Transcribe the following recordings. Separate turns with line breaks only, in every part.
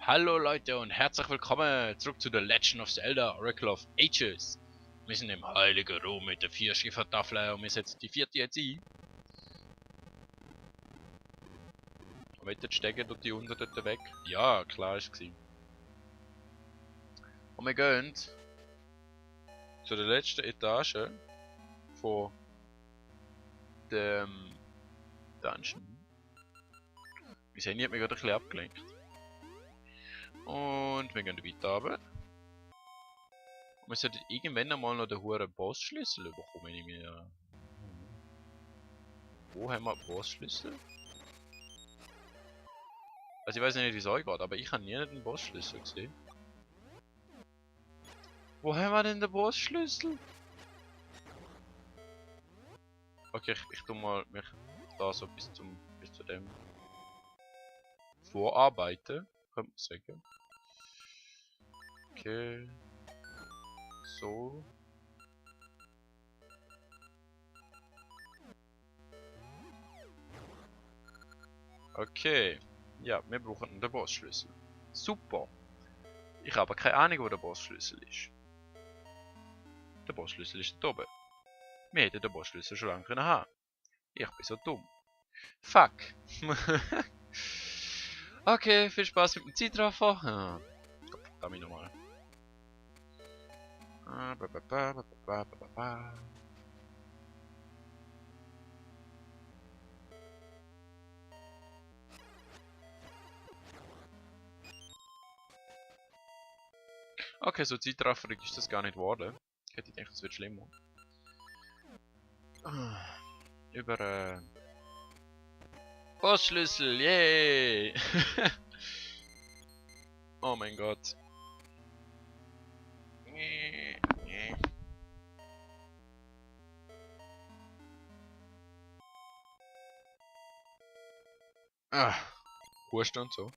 Hallo Leute und herzlich willkommen zurück zu The Legend of Zelda Oracle of Ages. Wir sind im heiligen Rom mit der 4 Schiffertafel und wir setzen die vierte jetzt ein. Und jetzt stecken dort die unten dort weg. Ja, klar ist es. Und wir gehen zu der letzten Etage von dem Dungeon. Wir sehen, ich habe mich gerade ein bisschen abgelenkt. Und wir gehen weiter runter. Und wir sollten irgendwann einmal noch den hohen Bossschlüssel bekommen. Ich mir. Wo haben wir Bossschlüssel? Also ich weiß nicht, wie es euch geht, aber ich habe nie den Bossschlüssel gesehen. Wo haben wir denn den Bossschlüssel? Okay, ich tu mal mich da so bis zu dem vorarbeiten, könnte man sagen. Okay. So. Okay. Ja, wir brauchen den Bossschlüssel. Super. Ich habe keine Ahnung, wo der Bossschlüssel ist. Der Bossschlüssel ist da oben. Wir hätten den Bossschlüssel schon lange können haben. Ich bin so dumm. Fuck. Okay, viel Spaß mit dem Zeitraffer. Ah, verdammt nochmal. Okay, so zeitrafferig ist das gar nicht geworden. Ich hätte gedacht, es wird schlimmer. Über Bossschlüssel, yay! Oh mein Gott. Husten und so.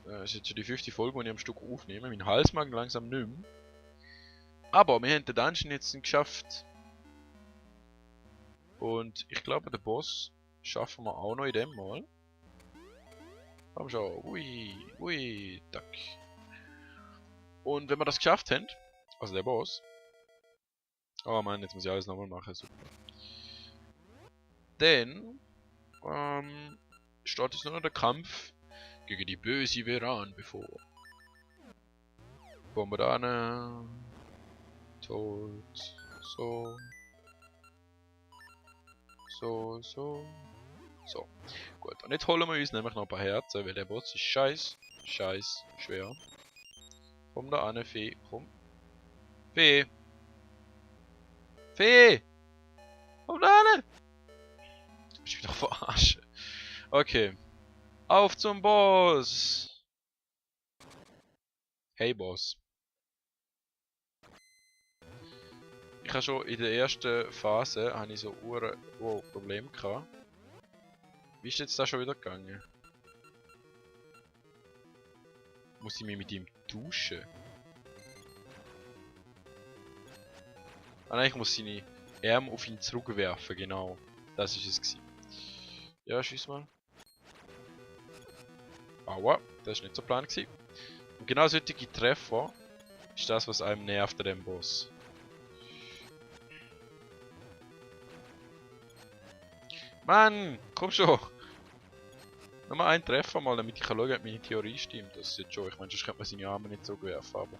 Das ist jetzt schon die 5. Folge, die ich am Stück aufnehme. Mein Hals mag langsam nicht mehr. Aber wir haben den Dungeon jetzt geschafft. Und ich glaube, den Boss schaffen wir auch noch in dem Mal. Komm schon. Ui, tack. Und wenn wir das geschafft haben, also der Boss. Oh Mann, jetzt muss ich alles nochmal machen. Super. Dann steht jetzt nur noch der Kampf gegen die böse Veran bevor. Kommen wir da hin. Tot. So. So. Gut, und jetzt holen wir uns nämlich noch ein paar Herzen, weil der Boss ist scheiß schwer. Komm da an, Fee, komm. Fee! Komm da an! Du bist wieder verarschen. Okay. Auf zum Boss! Hey Boss. Ich habe schon in der ersten Phase so Probleme gehabt. Wie ist jetzt das schon wieder gegangen? Muss ich mich mit ihm tauschen? Ah nein, ich muss seine Arme auf ihn zurückwerfen, genau. Das ist es gewesen. Ja, schieß mal. Aua, das war nicht so Plan gewesen. Und genau solche Treffer ist das, was einem nervt an dem Boss. Mann, komm schon! Nochmal einen Treffer mal, damit ich schauen kann, ob meine Theorie stimmt. Das ist jetzt schon. Ich meine, sonst könnte man seine Arme nicht so werfen, aber...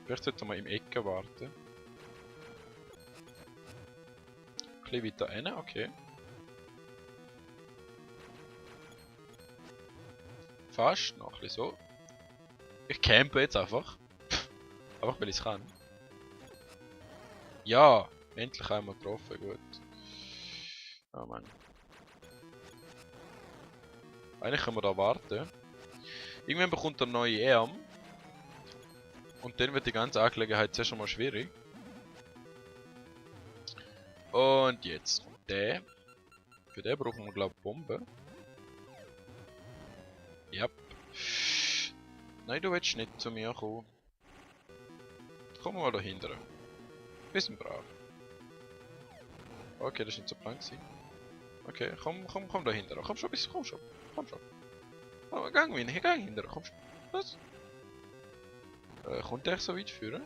Vielleicht sollte man im Ecken warten. Ein bisschen weiter rein, okay. Fast, noch ein bisschen so. Ich campe jetzt einfach. Einfach weil ich es kann. Ja! Endlich einmal getroffen, gut. Oh Mann. Eigentlich können wir da warten. Irgendwann bekommt er neue Arme. Und dann wird die ganze Angelegenheit zuerst einmal schwierig. Und jetzt kommt der. Für den brauchen wir, glaube ich, Bomben. Ja. Nein, du willst nicht zu mir kommen. Komm mal dahinter. Bisschen brav. Okay, das ist nicht so plan gewesen. Okay, komm dahinter. Komm schon. Oh, gang hinter. Kommst du? Was? Kommt der so weit führen?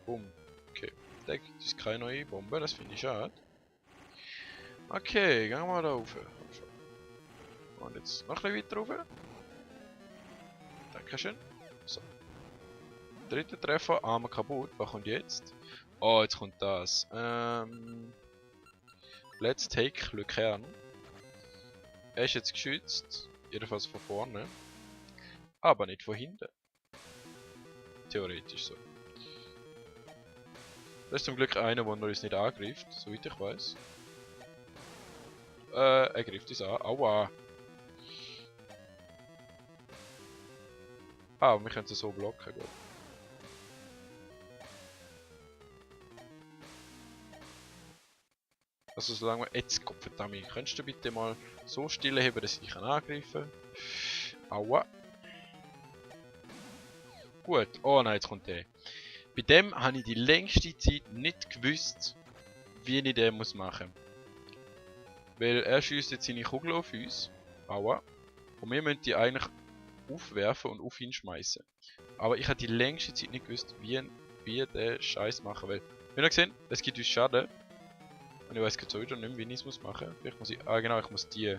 Bumm. Okay. Da gibt es keine neue Bombe, das finde ich schade. Okay, gehen wir da rauf. Komm schon. Und jetzt noch ein bisschen weiter rauf. Dankeschön. So. Dritter Treffer, Arme kaputt. Was kommt jetzt? Oh, jetzt kommt das. Let's take Le Kern. Er ist jetzt geschützt. Jedenfalls von vorne. Aber nicht von hinten. Theoretisch so. Das ist zum Glück einer, der uns nicht angreift, soweit ich weiß. Er greift uns an. Aua! Ah, wir können sie so blocken, gut. Also solange wir... Jetzt, Gottverdammt, könntest du bitte mal so stillheben, dass ich angreifen kann? Aua! Gut, oh nein, jetzt kommt der. Bei dem habe ich die längste Zeit nicht gewusst, wie ich den muss machen. Weil er schießt jetzt seine Kugel auf uns. Aua. Und wir müssen die eigentlich aufwerfen und auf ihn schmeißen. Aber ich habe die längste Zeit nicht gewusst, wie der Scheiß machen will. Wir haben gesehen, es gibt uns Schaden. Und ich weiß jetzt sowieso nicht mehr, wie ich es machen muss. Vielleicht muss ich. Ah genau, ich muss die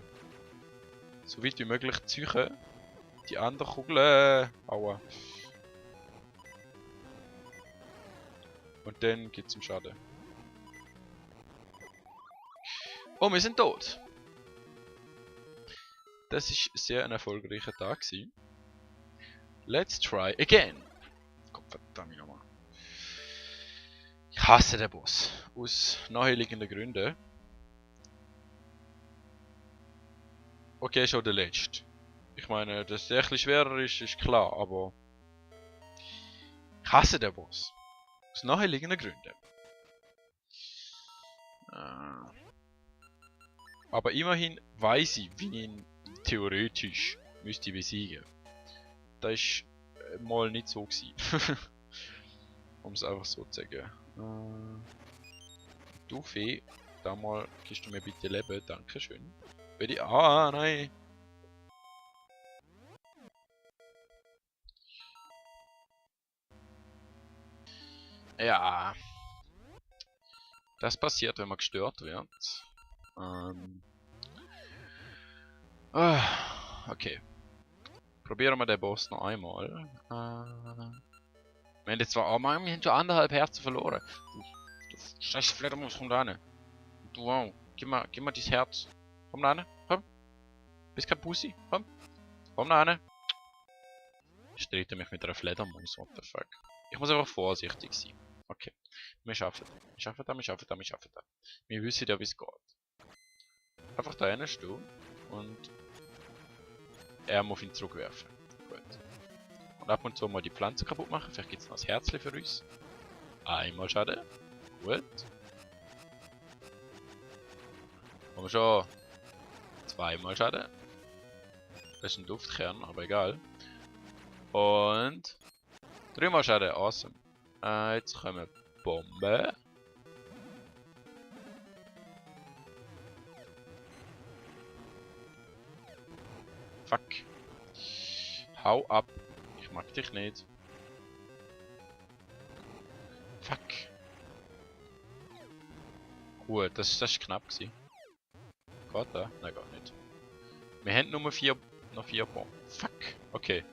so weit wie möglich ziehen. Die andere Kugel. Aua. Und dann gibt es einen Schaden. Oh, wir sind tot. Das ist sehr ein erfolgreicher Tag gewesen. Let's try again. Gottverdammt nochmal. Ich hasse den Boss. Aus naheliegenden Gründen. Okay, schon der letzte. Ich meine, dass der etwas schwerer ist, ist klar, aber... Ich hasse den Boss. Aus naheliegenden Gründen. Aber immerhin weiß ich, wie ich ihn theoretisch müsste besiegen. Das ist mal nicht so gewesen. Um es einfach so zu sagen. Du Fee, da mal gibst du mir bitte Leben, dankeschön. Bitte. Ah, nein! Ja. Das passiert, wenn man gestört wird. Okay. Probieren wir den Boss noch einmal. Wir haben jetzt zwar wir haben schon 1,5 Herzen verloren. Du scheiß Fledermaus, komm da rein. Du, wow. Gib mir dein Herz. Komm da rein. Komm. Bist kein Pussy. Komm. Komm da rein. Ich streite mich mit einer Fledermaus. What the fuck. Ich muss einfach vorsichtig sein. Okay. Wir schaffen das. Wir schaffen das. Wir wissen ja, wie es geht. Einfach da rein stehen. Und er muss ihn zurückwerfen. Gut. Und ab und zu mal die Pflanze kaputt machen. Vielleicht gibt es noch ein Herzchen für uns. Einmal Schaden. Gut. Haben wir schon. Zweimal Schaden. Das ist ein Duftkern, aber egal. Und 3-mal Schaden. Awesome. Jetzt kommen Bomben. Fuck. Hau ab. Ich mag dich nicht. Fuck. Gut, das ist knapp gewesen. Geht da? Nein, geht nicht. Wir haben nur noch 4 Bomben. Fuck. Okay.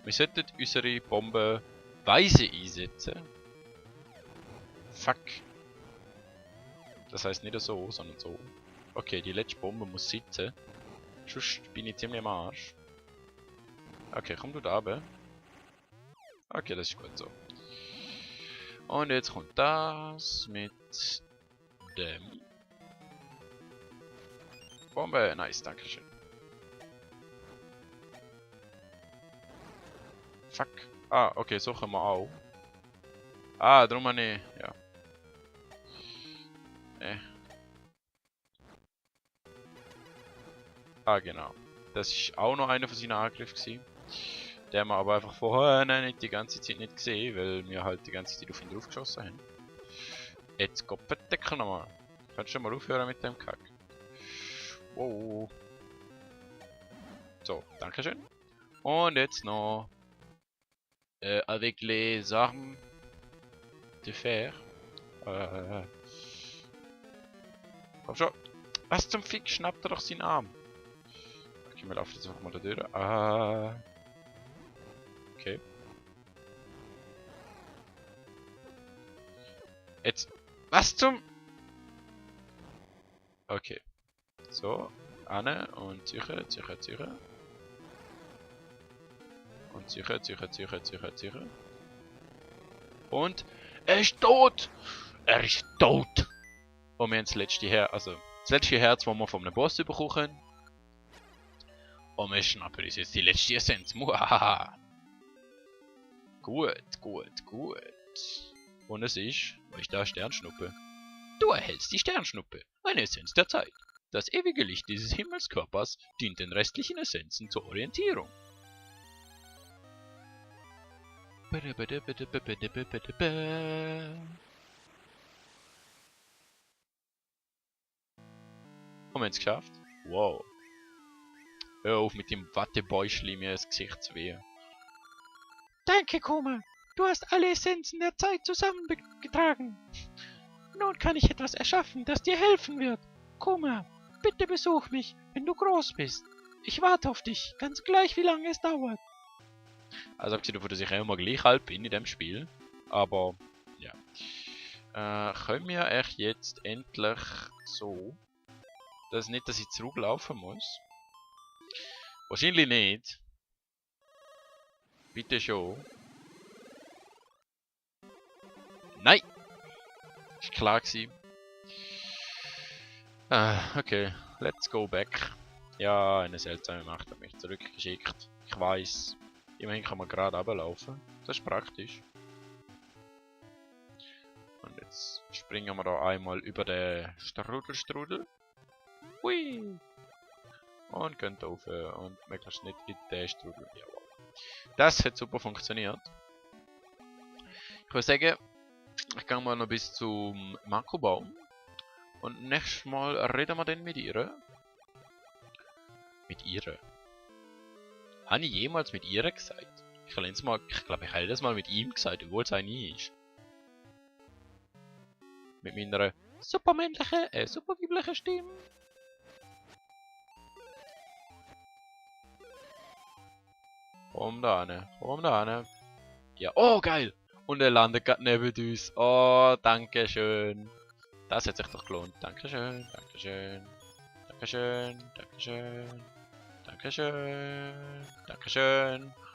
Wir sollten unsere Bomben weise einsetzen. Fuck. Das heisst nicht so, sondern so. Okay, die letzte Bombe muss sitzen. Sonst bin ich ziemlich am Arsch. Okay, komm du da runter. Okay, das ist gut so. Und jetzt kommt das mit dem Bombe. Nice, dankeschön. Fuck. Ah, okay, so können wir auch. Ah, drum habe ich... Ja. Ah, genau. Das ist auch noch einer von seinen Angriffen gewesen. Der haben wir aber einfach vorher nicht die ganze Zeit nicht gesehen, weil wir halt die ganze Zeit auf ihn drauf geschossen haben. Jetzt Gott verdeckel nochmal. Kannst du mal aufhören mit dem Kack? Wow. So, dankeschön. Und jetzt noch avec les armes de fer. Komm schon. Was zum Fick? Schnappt er doch seinen Arm. Okay, wir laufen jetzt einfach mal da durch. Okay. Jetzt. Was zum... Okay. So. Anne und Züche. Und Züche. Und er ist tot! Er ist tot! Und wir haben das letzte Herz, also das letzte Herz, das wir von einem Boss bekommen. Und wir schnappen uns jetzt die letzte Essenz. Muhahaha. Gut. Und es ist, wo ist da Sternschnuppe? Du erhältst die Sternschnuppe, eine Essenz der Zeit. Das ewige Licht dieses Himmelskörpers dient den restlichen Essenzen zur Orientierung. Haben wir es geschafft? Wow. Hör auf mit dem Wattebäuschli mir das Gesicht zu wehen. Danke, Kuma. Du hast alle Essenzen der Zeit zusammengetragen. Nun kann ich etwas erschaffen, das dir helfen wird. Kuma, bitte besuch mich, wenn du groß bist. Ich warte auf dich, ganz gleich, wie lange es dauert. Also abgesehen davon, dass ich immer gleich alt bin in dem Spiel. Aber, ja. Können wir echt jetzt endlich so... Das ist nicht, dass ich zurücklaufen muss. Wahrscheinlich nicht. Bitte schon. Nein! Ist klar gewesen. Okay, let's go back. Ja, eine seltsame Macht hat mich zurückgeschickt. Ich weiß. Immerhin kann man gerade runterlaufen. Das ist praktisch. Und jetzt springen wir da einmal über den Strudel. Hui! Und gehen da rauf und möglichst nicht in den Strudel. Jawohl. Das hat super funktioniert. Ich würde sagen, ich gehe mal noch bis zum Makobaum. Und nächstes Mal reden wir dann mit ihr. Mit ihr? Habe ich jemals mit ihr gesagt? Ich glaube, ich habe das mal mit ihm gesagt, obwohl es nie ist. Mit meiner supermännlichen, superweiblichen Stimme. Komm da hin. Ja, oh geil! Und er landet gerade neben uns. Oh, danke schön. Das hat sich doch gelohnt. Dankeschön.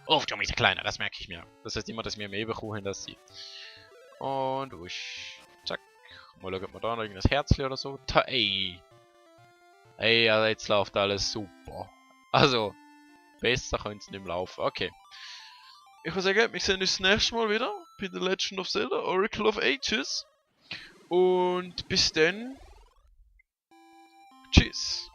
Oh, du bist ein Kleiner, das merke ich mir. Das heißt immer, dass wir mehr bekommen, als sie. Und wusch. Zack. Mal schauen, ob wir da noch irgendein Herzchen oder so. Ey, also jetzt läuft alles super. Also, besser könnte es nicht mehr laufen. Okay. Ich würde sagen, wir sehen uns das nächste Mal wieder bei The Legend of Zelda Oracle of Ages. Und bis dann. Tschüss.